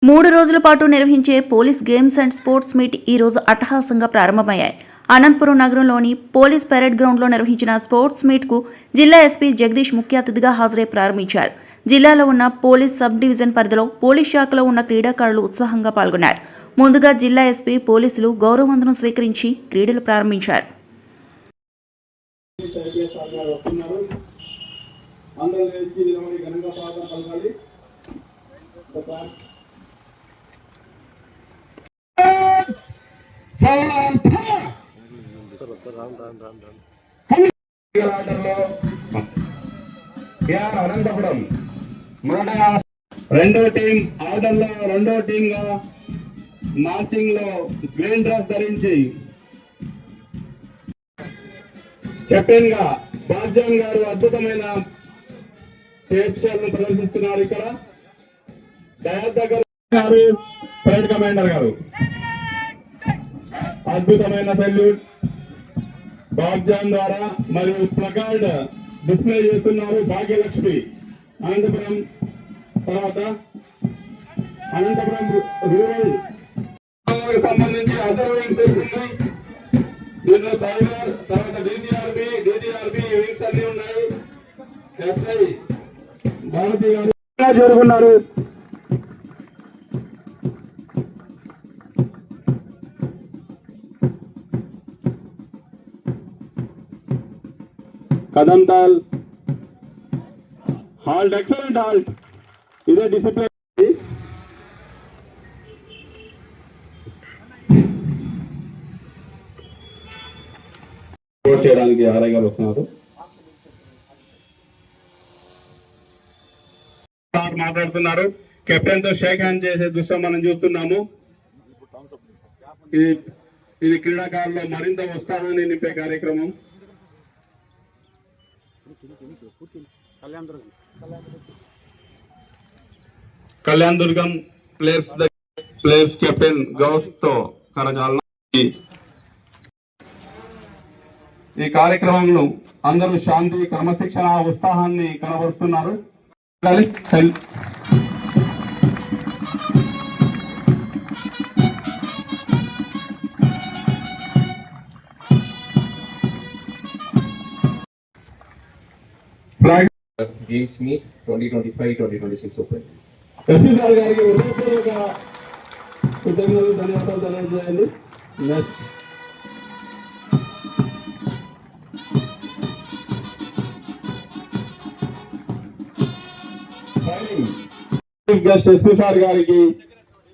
3 రోజుల పాటు నిర్వహించే police games and sports meet ఈ రోజు అట్టహాసంగా ప్రారంభమయ్యాయి. అనంతపురం నగరంలోని పోలీస్ పెరేడ్ గ్రౌండ్లో నిర్వహించిన స్పోర్ట్స్ మీట్కు జిల్లా ఎస్పీ జగదీష్ ముఖ్య అతిథిగా హాజరై ప్రారంభించారు. జిల్లాలో ఉన్న పోలీస్ సబ్ డివిజన్ పరిధిలో పోలీస్ శాఖలో ఉన్న క్రీడాకారులు ఉత్సాహంగా పాల్గొన్నారు. ముందుగా జిల్లా ఎస్పీ పోలీసులు గౌరవవందనం స్వీకరించి క్రీడలు ప్రారంభించారు. అనంతపురం రెండో టీం ఆర్డర్లో రెండో టీం గా మార్చింగ్ లో గ్రీన్ డ్రెస్ ధరించి కెప్టెన్ గా బాద్జాన్ గారు అద్భుతమైన ను ప్రదర్శిస్తున్నారు. ఇక్కడ డయర్ దగ్గర గారు పరేడ్ కమాండర్ గారు అద్భుతమైన సెల్యూట్ బాద్జాన్ ద్వారా మరియు ప్లకార్డ్ డిస్ప్లే చేస్తున్నారు. భాగ్యలక్ష్మి అనంతపురం, తర్వాత అనంతపురం రూరల్ సంబంధించి అదర్ వింగ్స్ వస్తుంది. దీంట్లో సైబర్, తర్వాత డిజిఆర్బి వింగ్స్ అన్ని ఉన్నాయి. ఎస్ఐ భారతి గారు చేరుకున్నారు. కదంతాల్ హాల్ట్, ఎక్సలెంట్ హాల్ట్. ఇదే డిసిప్లిన్. చేయడానికి ఆర్ఐ గారు వస్తున్నారు. మాట్లాడుతున్నారు. కెప్టెన్ తో షేక్ హ్యాండ్ చేసే దృశ్యం మనం చూస్తున్నాము. ఇది క్రీడాకారుల్లో మరింత ఉత్సాహాన్ని నింపే కార్యక్రమం. కళ్యాణ్ దుర్గం ప్లేయర్స్ కెప్టెన్ గౌస్ తో కరజాల. ఈ కార్యక్రమంలో అందరూ శాంతి, క్రమశిక్షణ, ఉత్సాహాన్ని కనబరుస్తున్నారు. Games Meet 2025-2026 Open. SP sir గారికి హృదయపూర్వక కృతజ్ఞతలు, ధన్యవాదాలు తెలియజేయండి. చీఫ్ గెస్ట్ ఎస్పీ సార్ గారికి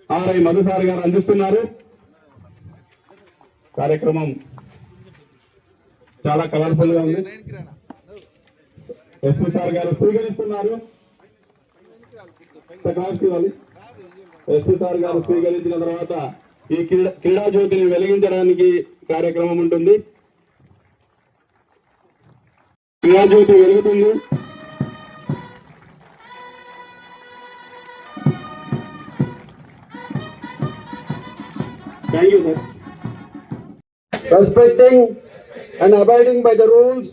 ఆర్ఐ మధు సార్ గారు అందిస్తున్నారు. కార్యక్రమం చాలా కలర్ఫుల్ గా ఉంది. ఎస్పీ సార్ గారు స్వీకరిస్తున్నారు. ఎస్పీ సార్ గారు స్వీకరించిన తర్వాత ఈ క్రీడా జ్యోతిని వెలిగించడానికి కార్యక్రమం ఉంటుంది. క్రీడా జ్యోతి వెలుగుతుంది. Thank you, sir. Respecting and abiding by the rules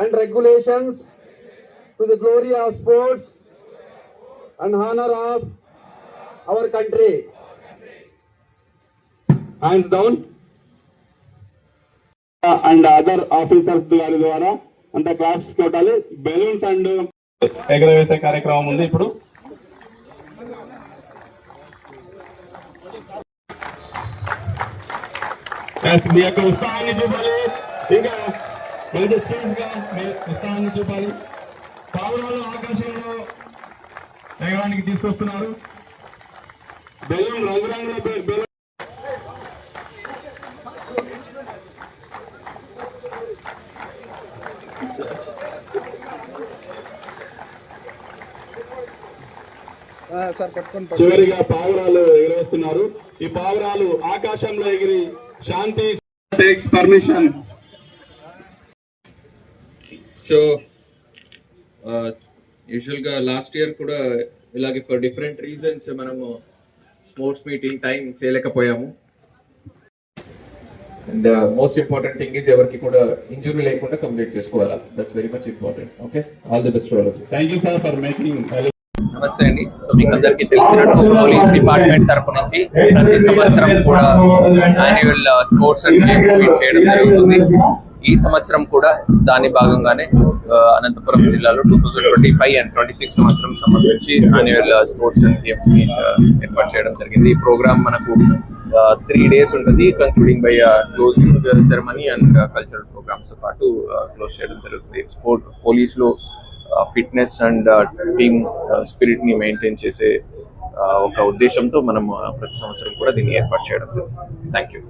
and regulations to the glory of sports and honor of our country. Hands down. And other officers గారి ద్వారా అంత క్లాస్ కొట్టాలి. బెలూన్స్ అండ్ ఎగరవేసే కార్యక్రమం ఉంది ఇప్పుడు. మీ యొక్క ఉత్సాహాన్ని చూపాలి. ఇంకా మంచి చీఫ్ గా మీ ఉత్సాహాన్ని చూపాలి. పావురాలు ఆకాశంలో ఎగరానికి తీసుకొస్తున్నారు. బెలూన్ రంగురంగుల బెలూన్. చివరిగా పావురాలు ఎగరవేస్తున్నారు. ఈ పావురాలు ఆకాశంలో ఎగిరి శాంతి టేక్స్ పర్మిషన్. సో యూజువల్ గా లాస్ట్ ఇయర్ కూడా ఇలాగే ఫర్ డిఫరెంట్ రీజన్స్ మనము స్పోర్ట్స్ మీటింగ్ టైం చేయలేకపోయాము. And most important thing is ఎవరికి కూడా ఇంజురీ లేకుండా కంప్లీట్ చేసుకోవాలా. That's very much important. Okay, all the best for all. Thank you sir for making నమస్తే అండి. సో మీకు అందరికీ తెలిసినట్టు పోలీస్ డిపార్ట్మెంట్ తరపు నుంచి ప్రతి సంవత్సరం కూడా annual sports and games meet చేయడం జరుగుతుంది. ఈ సంవత్సరం కూడా దాని భాగంగానే అనంతపురం జిల్లాలో 2025 and 26 సంవత్సరం సంబంధించి annual sports and games meet ఏర్పాటు చేయడం జరిగింది. ఈ ప్రోగ్రామ్ మనకు 3 days ఉంటుంది, concluding by closing ceremony and cultural programmes తో పాటు క్లోజ్ చేయడం జరుగుతుంది. స్పోర్ట్ పోలీసులో ఫిట్నెస్ అండ్ టీమ్ స్పిరిట్ ని మెయింటైన్ చేసే ఒక ఉద్దేశంతో మనం ప్రతి సంవత్సరం కూడా దీన్ని ఏర్పాటు చేయడం జరుగుతుంది. Thank you.